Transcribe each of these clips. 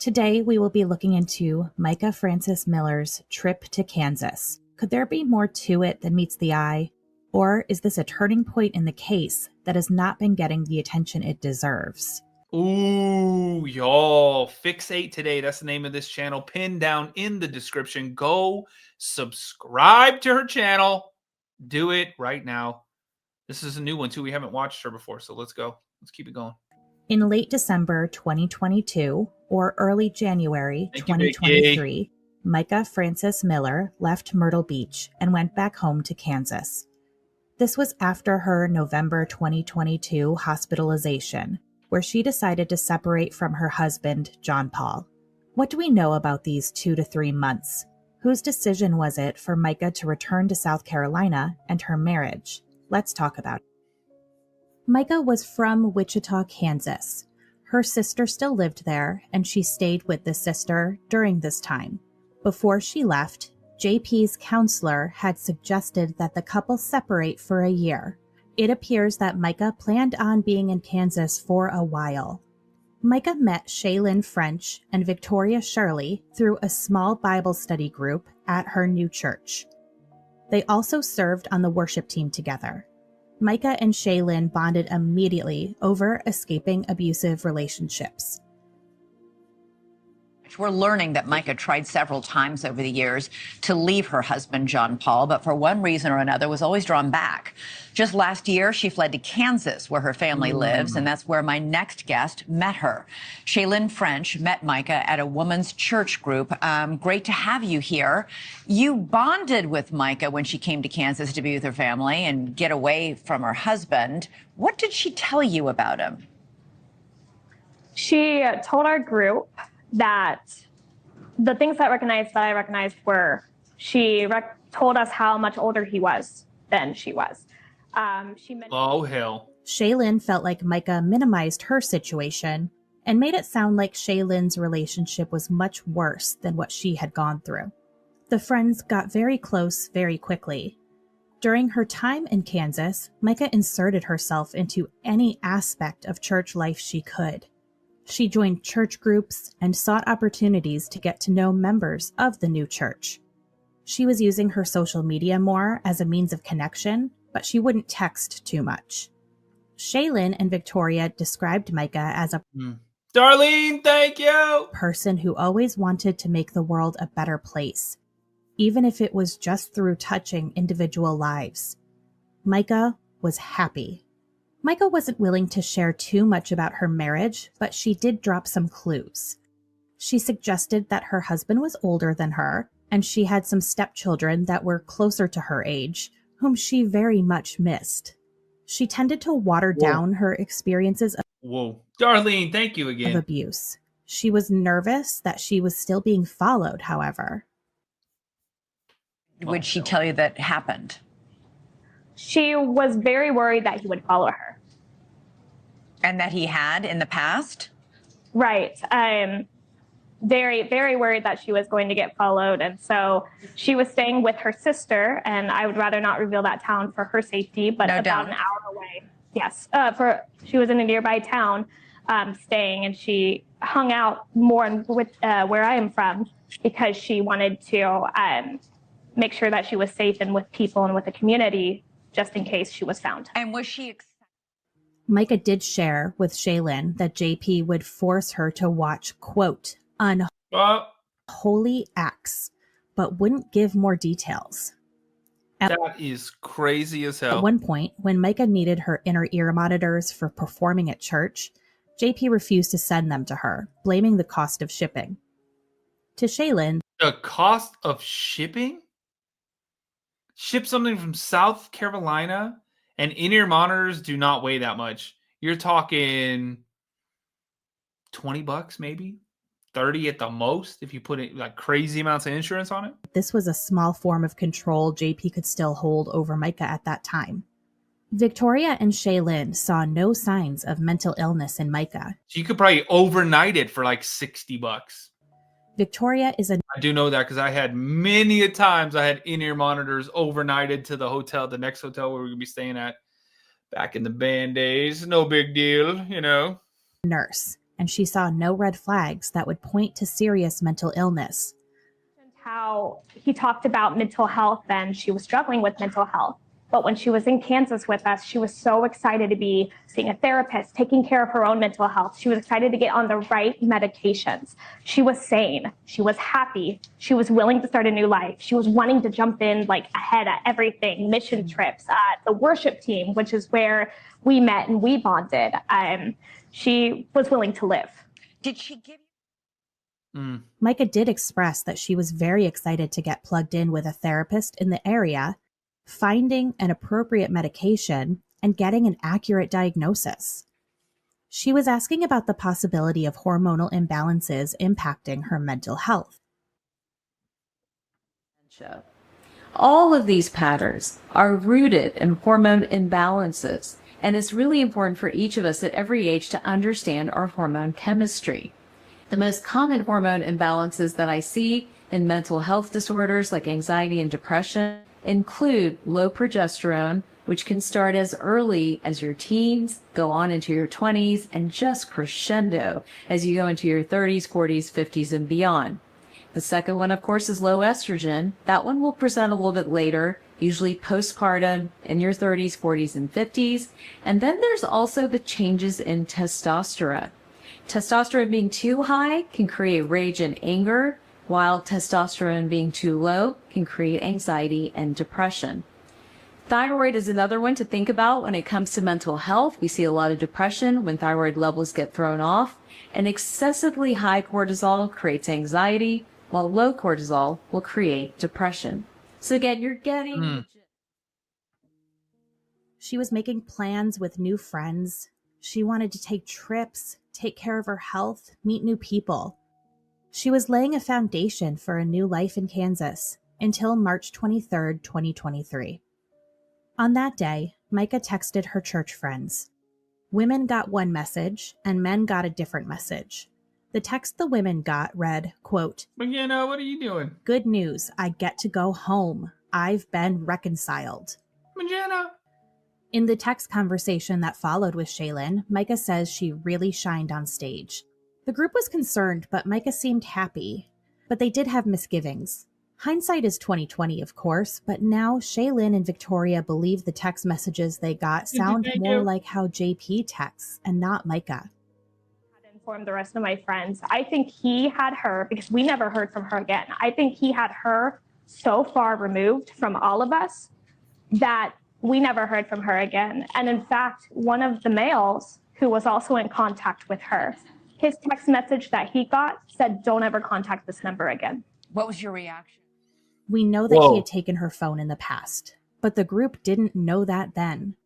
Today, we will be looking into Micah Frances Miller's trip to Kansas. Could there be more to it than meets the eye? Or is this a turning point in the case that has not been getting the attention it deserves? Ooh, y'all. Fixate Today. That's the name of this channel. Pinned down in the description. Go subscribe to her channel. Do it right now. This is a new one, too. We haven't watched her before, so let's go. Let's keep it going. In late December 2022 or early January 2023, Micah Frances Miller left Myrtle Beach and went back home to Kansas. This was after her November 2022 hospitalization, where she decided to separate from her husband, John Paul. What do we know about these 2 to 3 months? Whose decision was it for Micah to return to South Carolina and her marriage? Let's talk about it. Micah was from Wichita, Kansas. Her sister still lived there, and she stayed with the sister during this time. Before she left, JP's counselor had suggested that the couple separate for a year. It appears that Micah planned on being in Kansas for a while. Micah met Shaylin French and Victoria Shirley through a small Bible study group at her new church. They also served on the worship team together. Micah and Shaylin bonded immediately over escaping abusive relationships. We're learning that Micah tried several times over the years to leave her husband, John Paul, but for one reason or another was always drawn back. Just last year, she fled to Kansas, where her family lives, and that's where my next guest met her. Shaylin French met Micah at a women's church group. Great to have you here. You bonded with Micah when she came to Kansas to be with her family and get away from her husband. What did she tell you about him? She told our group that the things that I recognized were she told us how much older he was than she was. Oh, hell. Shaylin felt like Micah minimized her situation and made it sound like Shaylin's relationship was much worse than what she had gone through. The friends got very close very quickly. During her time in Kansas, Micah inserted herself into any aspect of church life she could. She joined church groups and sought opportunities to get to know members of the new church. She was using her social media more as a means of connection, but she wouldn't text too much. Shaylin and Victoria described Micah as a Darlene, thank you! person who always wanted to make the world a better place, even if it was just through touching individual lives. Micah was happy. Micah wasn't willing to share too much about her marriage, but she did drop some clues. She suggested that her husband was older than her, and she had some stepchildren that were closer to her age, whom she very much missed. She tended to water down her experiences Darlene, thank you again. of abuse. She was nervous that she was still being followed, however. Would she tell you that happened? She was very worried that he would follow her. And that he had in the past? Right. Very, very worried that she was going to get followed. And so she was staying with her sister, and I would rather not reveal that town for her safety, but about an hour away. Yes. She was in a nearby town staying, and she hung out more with where I am from because she wanted to make sure that she was safe and with people and with the community just in case she was found. And was she... Micah did share with Shaylin that JP would force her to watch, quote, unholy acts, but wouldn't give more details. That is crazy as hell. At one point, when Micah needed her inner ear monitors for performing at church, JP refused to send them to her, blaming the cost of shipping. To Shaylin, the cost of shipping? Ship something from South Carolina, and in-ear monitors do not weigh that much. You're talking $20 maybe, 30 at the most if you put it like crazy amounts of insurance on it. This was a small form of control JP could still hold over Micah at that time. Victoria and Shaylin saw no signs of mental illness in Micah. So you could probably overnight it for like $60. Victoria is a... I do know that because I had many a times I had in-ear monitors overnighted to the next hotel where we're going to be staying at back in the band days. No big deal, you know. Nurse, and she saw no red flags that would point to serious mental illness. How he talked about mental health, and she was struggling with mental health. But when she was in Kansas with us, she was so excited to be seeing a therapist, taking care of her own mental health. She was excited to get on the right medications. She was sane. She was happy. She was willing to start a new life. She was wanting to jump in like ahead at everything, mission trips, the worship team, which is where we met and we bonded. She was willing to live. Did she give you? Micah did express that she was very excited to get plugged in with a therapist in the area, finding an appropriate medication, and getting an accurate diagnosis. She was asking about the possibility of hormonal imbalances impacting her mental health. All of these patterns are rooted in hormone imbalances, and it's really important for each of us at every age to understand our hormone chemistry. The most common hormone imbalances that I see in mental health disorders like anxiety and depression include low progesterone, which can start as early as your teens, go on into your 20s, and just crescendo as you go into your 30s, 40s, 50s, and beyond. The second one, of course, is low estrogen. That one will present a little bit later, usually postpartum in your 30s, 40s, and 50s. And then there's also the changes in testosterone. Testosterone being too high can create rage and anger, while testosterone being too low can create anxiety and depression. Thyroid is another one to think about when it comes to mental health. We see a lot of depression when thyroid levels get thrown off, and excessively high cortisol creates anxiety, while low cortisol will create depression. So again, you're getting... She was making plans with new friends. She wanted to take trips, take care of her health, meet new people. She was laying a foundation for a new life in Kansas until March 23rd, 2023. On that day, Micah texted her church friends. Women got one message and men got a different message. The text the women got read, quote, McGinna, what are you doing? "Good news, I get to go home. I've been reconciled." McGinna. In the text conversation that followed with Shaylin, Micah says she really shined on stage. The group was concerned, but Micah seemed happy. But they did have misgivings. Hindsight is 20/20, of course, but now Shaylin and Victoria believe the text messages they got sound more like how JP texts and not Micah. I had informed the rest of my friends. I think he had her, because we never heard from her again. I think he had her so far removed from all of us that we never heard from her again. And in fact, one of the males who was also in contact with her, his text message that he got said, "Don't ever contact this number again." What was your reaction? We know that he had taken her phone in the past, but the group didn't know that then.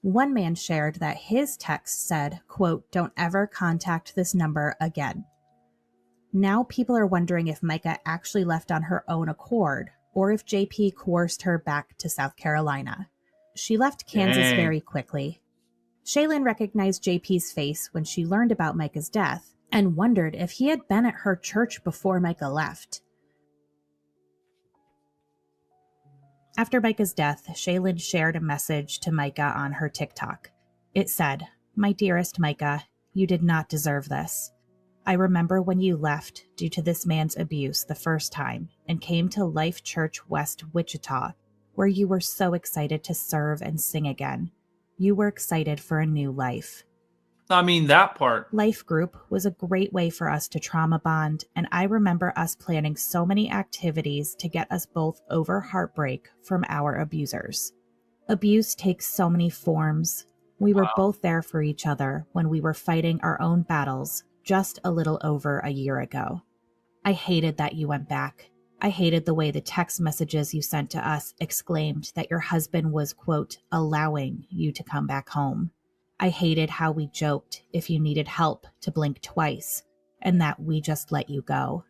One man shared that his text said, quote, "Don't ever contact this number again." Now people are wondering if Micah actually left on her own accord, or if JP coerced her back to South Carolina. She left Kansas very quickly. Shaylin recognized JP's face when she learned about Micah's death and wondered if he had been at her church before Micah left. After Micah's death, Shaylin shared a message to Micah on her TikTok. It said, "My dearest Micah, you did not deserve this. I remember when you left due to this man's abuse the first time and came to Life Church West Wichita, where you were so excited to serve and sing again. You were excited for a new life." I mean, that part. Life group was a great way for us to trauma bond, and I remember us planning so many activities to get us both over heartbreak from our abusers. Abuse takes so many forms. We were both there for each other when we were fighting our own battles just a little over a year ago. I hated that you went back. I hated the way the text messages you sent to us exclaimed that your husband was, quote, "allowing you to come back home." I hated how we joked if you needed help to blink twice and that we just let you go.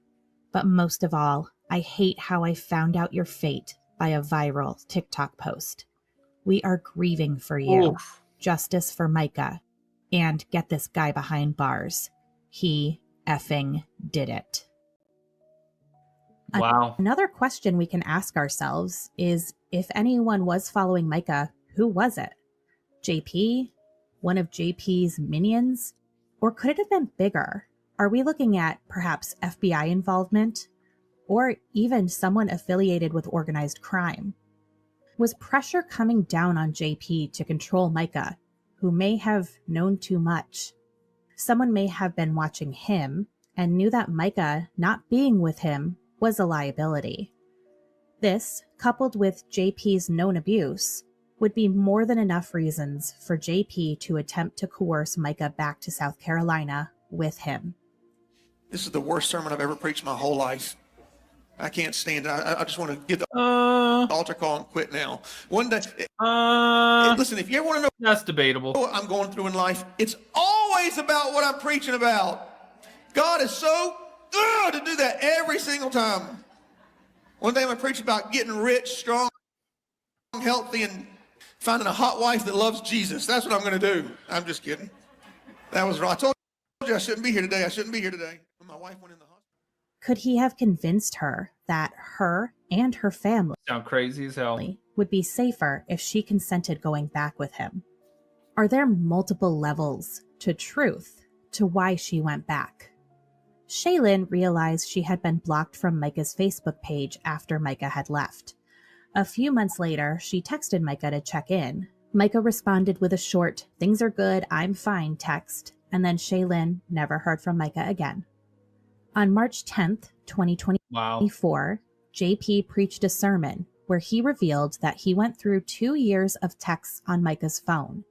But most of all, I hate how I found out your fate by a viral TikTok post. We are grieving for you. Oof. Justice for Micah. And get this guy behind bars. He effing did it. Wow. Another question we can ask ourselves is, if anyone was following Micah, who was it? JP? One of JP's minions? Or could it have been bigger? Are we looking at perhaps FBI involvement? Or even someone affiliated with organized crime? Was pressure coming down on JP to control Micah, who may have known too much? Someone may have been watching him and knew that Micah not being with him was a liability. This, coupled with JP's known abuse, would be more than enough reasons for JP to attempt to coerce Micah back to South Carolina with him. This is the worst sermon I've ever preached my whole life. I can't stand it. I just want to get the altar call and quit now. One day, listen, if you ever want to know that's debatable what I'm going through in life, it's always about what I'm preaching about. God is so good to do that every single time. One day I'm going to preach about getting rich, strong, healthy, and finding a hot wife that loves Jesus. That's what I'm going to do. I'm just kidding. That was wrong. I told you I shouldn't be here today. When my wife went in the hospital. Could he have convinced her that her and her family sound crazy as hell would be safer if she consented going back with him? Are there multiple levels to truth to why she went back? Shaylin realized she had been blocked from Micah's Facebook page after Micah had left. A few months later, she texted Micah to check in. Micah responded with a short, "Things are good, I'm fine" text, and then Shaylin never heard from Micah again. On March 10th, 2024, JP preached a sermon where he revealed that he went through 2 years of texts on Micah's phone.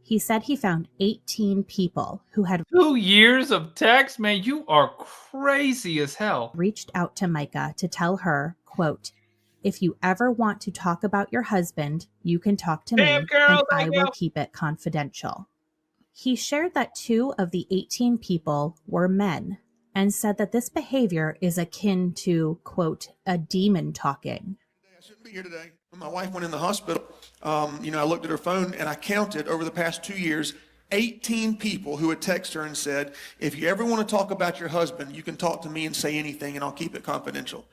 He said he found 18 people who had 2 years of text? Man, you are crazy as hell. Reached out to Micah to tell her, quote, "If you ever want to talk about your husband, you can talk to me and I will keep it confidential." He shared that 2 of the 18 people were men and said that this behavior is akin to, quote, "a demon talking." I shouldn't be here today. When my wife went in the hospital, I looked at her phone and I counted over the past 2 years, 18 people who had texted her and said, "If you ever want to talk about your husband, you can talk to me and say anything and I'll keep it confidential."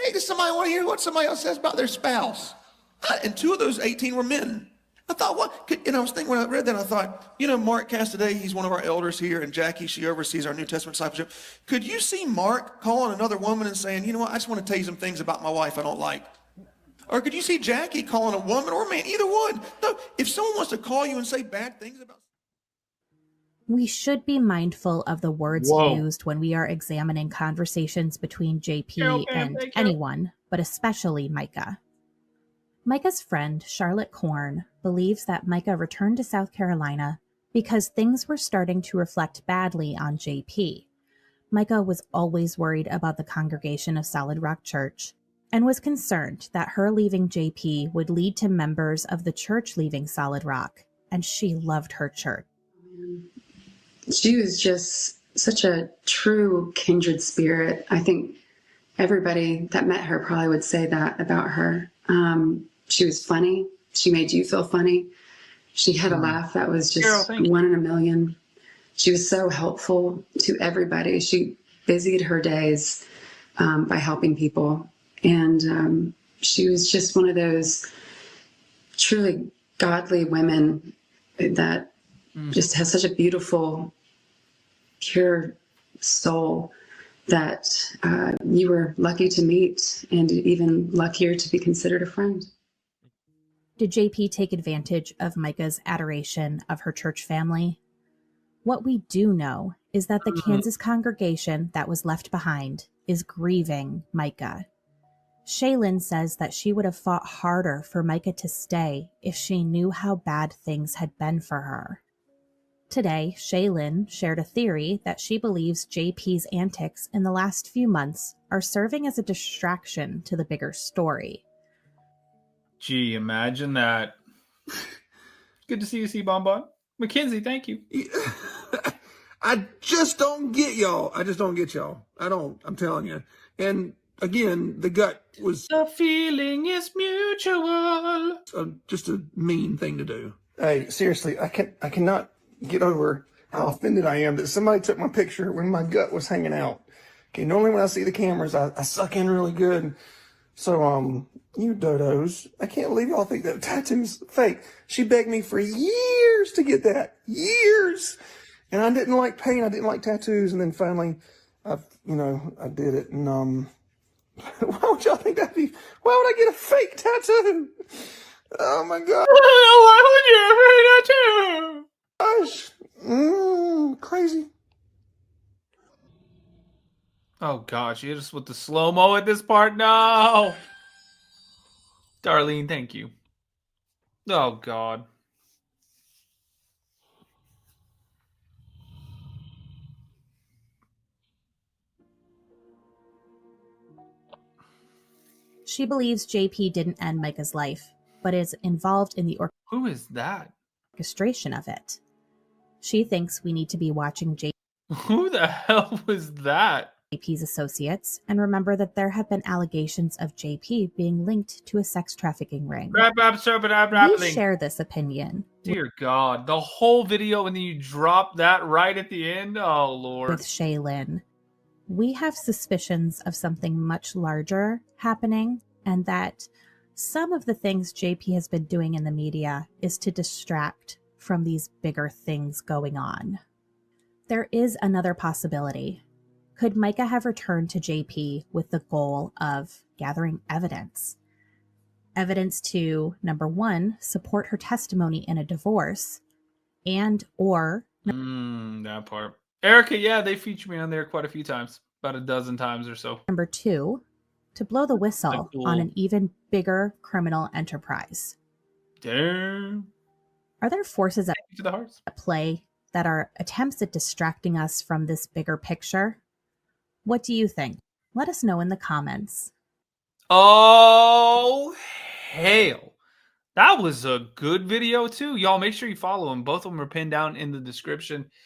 Hey, does somebody want to hear what somebody else says about their spouse? And 2 of those 18 were men. I thought, and I was thinking when I read that, I thought, Mark Castaday, he's one of our elders here, and Jackie, she oversees our New Testament discipleship. Could you see Mark calling another woman and saying, "You know what, I just want to tell you some things about my wife I don't like"? Or could you see Jackie calling a woman or a man, either one? No, if someone wants to call you and say bad things about... We should be mindful of the words used when we are examining conversations between JP and anyone, but especially Micah. Micah's friend, Charlotte Korn, believes that Micah returned to South Carolina because things were starting to reflect badly on JP. Micah was always worried about the congregation of Solid Rock Church and was concerned that her leaving JP would lead to members of the church leaving Solid Rock, and she loved her church. She was just such a true kindred spirit. I think everybody that met her probably would say that about her. She was funny. She made you feel funny. She had a laugh that was just one in a million. She was so helpful to everybody. She busied her days by helping people. And she was just one of those truly godly women that just has such a beautiful, pure soul that you were lucky to meet and even luckier to be considered a friend. Did JP take advantage of Micah's adoration of her church family? What we do know is that the Kansas congregation that was left behind is grieving Micah. Shaylin says that she would have fought harder for Micah to stay if she knew how bad things had been for her. Today, Shaylin shared a theory that she believes JP's antics in the last few months are serving as a distraction to the bigger story. Gee, imagine that. Good to see you, C Bonbon. Mackenzie, thank you. I just don't get y'all. I don't. I'm telling you. And again, the gut was... The feeling is mutual. Just a mean thing to do. Hey, seriously, I cannot get over how offended I am that somebody took my picture when my gut was hanging out. Okay, normally when I see the cameras, I suck in really good. So, you dodos, I can't believe y'all think that tattoo's fake. She begged me for years to get that. Years. And I didn't like pain. I didn't like tattoos. And then finally, I did it. And why would y'all think that'd be? Why would I get a fake tattoo? Oh my God! Why would you Gosh, crazy. Oh gosh, you just with the slow-mo at this part? No. Darlene, thank you. Oh God. She believes JP didn't end Micah's life, but is involved in the Who is that? orchestration of it. She thinks we need to be watching Who the hell was that? JP's associates and remember that there have been allegations of JP being linked to a sex trafficking ring. We share this opinion. Dear God, the whole video and then you drop that right at the end? Oh Lord. With Shaylin. We have suspicions of something much larger happening, and that some of the things JP has been doing in the media is to distract from these bigger things going on. There is another possibility. Could Micah have returned to JP with the goal of gathering evidence? Evidence to, number one, support her testimony in a divorce, and or... that part. Erica, yeah, they feature me on there quite a few times. About a dozen times or so. Number two, to blow the whistle on an even bigger criminal enterprise. Damn. Are there forces at play that are attempts at distracting us from this bigger picture? What do you think? Let us know in the comments. Oh, hell. That was a good video too. Y'all make sure you follow them. Both of them are pinned down in the description.